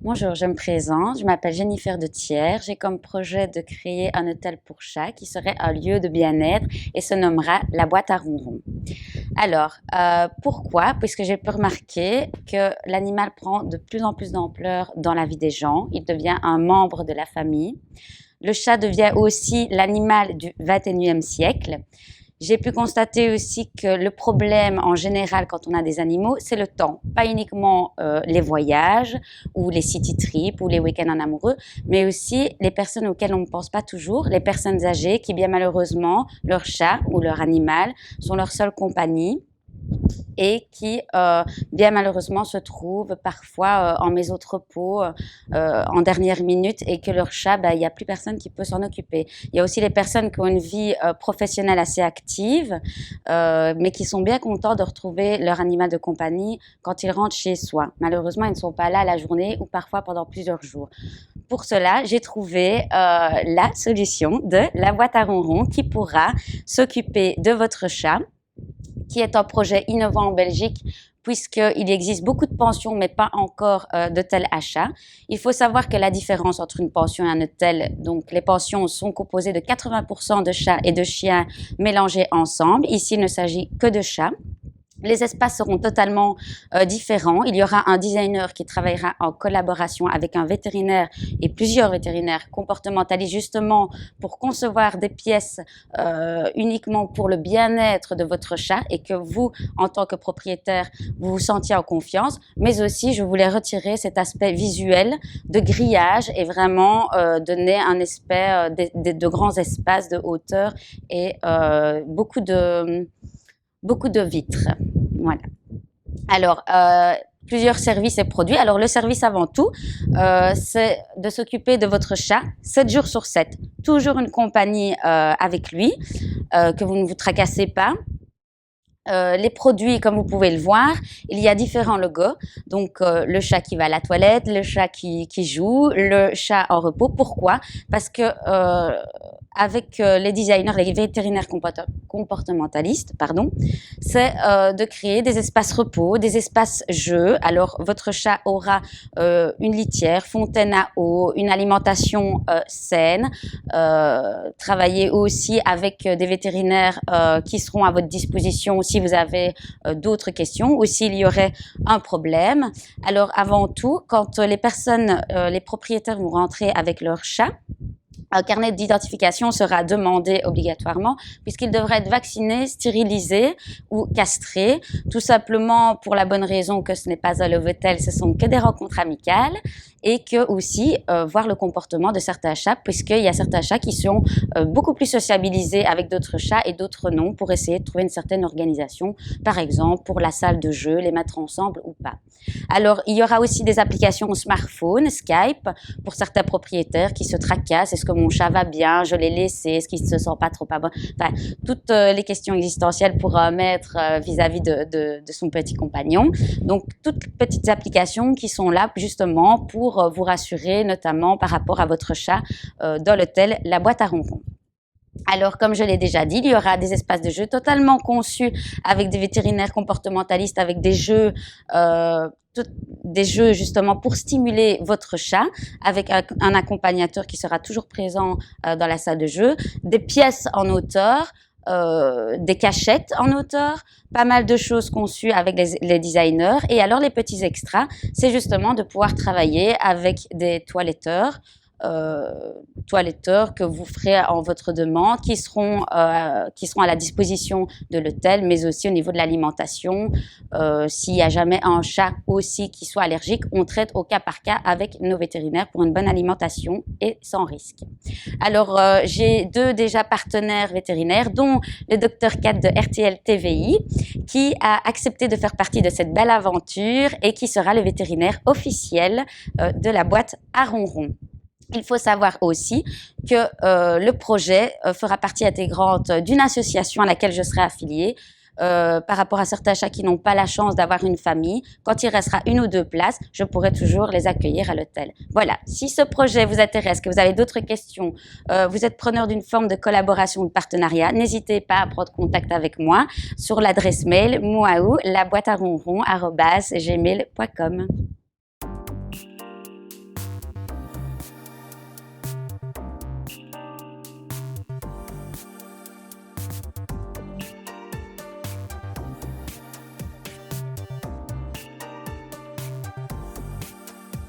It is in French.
Bonjour, je me présente, je m'appelle Jennifer de Thiers. J'ai comme projet de créer un hôtel pour chats qui serait un lieu de bien-être et se nommera la boîte à ronron. Alors, pourquoi? Puisque j'ai pu remarquer que l'animal prend de plus en plus d'ampleur dans la vie des gens. Il devient un membre de la famille. Le chat devient aussi l'animal du 21e siècle. J'ai pu constater aussi que le problème en général quand on a des animaux, c'est le temps. Pas uniquement les voyages ou les city trips ou les week-ends en amoureux, mais aussi les personnes auxquelles on ne pense pas toujours, les personnes âgées qui bien malheureusement, leur chat ou leur animal sont leur seule compagnie et qui bien malheureusement se trouvent parfois en maison de repos en dernière minute et que leur chat, il n'y a plus personne qui peut s'en occuper. Il y a aussi les personnes qui ont une vie professionnelle assez active mais qui sont bien contents de retrouver leur animal de compagnie quand ils rentrent chez soi. Malheureusement, ils ne sont pas là la journée ou parfois pendant plusieurs jours. Pour cela, j'ai trouvé la solution de la boîte à ronron qui pourra s'occuper de votre chat, qui est un projet innovant en Belgique puisqu'il existe beaucoup de pensions, mais pas encore d'hôtels à chats. Il faut savoir que la différence entre une pension et un hôtel, donc les pensions sont composées de 80% de chats et de chiens mélangés ensemble. Ici, il ne s'agit que de chats. Les espaces seront totalement différents. Il y aura un designer qui travaillera en collaboration avec un vétérinaire et plusieurs vétérinaires comportementalistes justement pour concevoir des pièces uniquement pour le bien-être de votre chat et que vous, en tant que propriétaire, vous vous sentiez en confiance. Mais aussi, je voulais retirer cet aspect visuel de grillage et vraiment donner un aspect de grands espaces de hauteur et beaucoup de vitres. Voilà. Alors, plusieurs services et produits. Alors, le service avant tout, c'est de s'occuper de votre chat 7 jours sur 7. Toujours une compagnie avec lui, que vous ne vous tracassez pas. Les produits, comme vous pouvez le voir, il y a différents logos. Donc, le chat qui va à la toilette, le chat qui joue, le chat en repos. Pourquoi? Parce que avec les designers, les vétérinaires comportementalistes, c'est de créer des espaces repos, des espaces jeux. Alors, votre chat aura une litière, fontaine à eau, une alimentation saine. Travailler aussi avec des vétérinaires qui seront à votre disposition si vous avez d'autres questions ou s'il y aurait un problème. Alors, avant tout, quand les personnes, les propriétaires vont rentrer avec leur chat, un carnet d'identification sera demandé obligatoirement puisqu'il devra être vacciné, stérilisé ou castré, tout simplement pour la bonne raison que ce n'est pas un love hotel, ce sont que des rencontres amicales et que aussi voir le comportement de certains chats puisqu'il y a certains chats qui sont beaucoup plus sociabilisés avec d'autres chats et d'autres non pour essayer de trouver une certaine organisation, par exemple pour la salle de jeu, les mettre ensemble ou pas. Alors, il y aura aussi des applications au smartphone, Skype, pour certains propriétaires qui se tracassent. Est-ce que mon chat va bien? Je l'ai laissé. Est-ce qu'il ne se sent pas trop à bon? Enfin, toutes les questions existentielles pour un maître vis-à-vis de son petit compagnon. Donc, toutes petites applications qui sont là justement pour vous rassurer, notamment par rapport à votre chat dans l'hôtel La Boîte à Ronron. Alors, comme je l'ai déjà dit, il y aura des espaces de jeu totalement conçus avec des vétérinaires comportementalistes, avec des jeux justement pour stimuler votre chat, avec un accompagnateur qui sera toujours présent dans la salle de jeu, des pièces en hauteur, des cachettes en hauteur, pas mal de choses conçues avec les designers. Et alors, les petits extras, c'est justement de pouvoir travailler avec des toiletteurs, que vous ferez en votre demande, qui seront à la disposition de l'hôtel, mais aussi au niveau de l'alimentation. S'il y a jamais un chat aussi qui soit allergique, on traite au cas par cas avec nos vétérinaires pour une bonne alimentation et sans risque. Alors, j'ai déjà partenaires vétérinaires, dont le Dr Kat de RTL TVI, qui a accepté de faire partie de cette belle aventure et qui sera le vétérinaire officiel de la boîte à ronron. Il faut savoir aussi que le projet fera partie intégrante d'une association à laquelle je serai affiliée, par rapport à certains chats qui n'ont pas la chance d'avoir une famille, quand il restera 1 ou 2 places, je pourrai toujours les accueillir à l'hôtel. Voilà, si ce projet vous intéresse, que vous avez d'autres questions, vous êtes preneur d'une forme de collaboration ou de partenariat, n'hésitez pas à prendre contact avec moi sur l'adresse mail mouaou@laboîtearonron@gmail.com.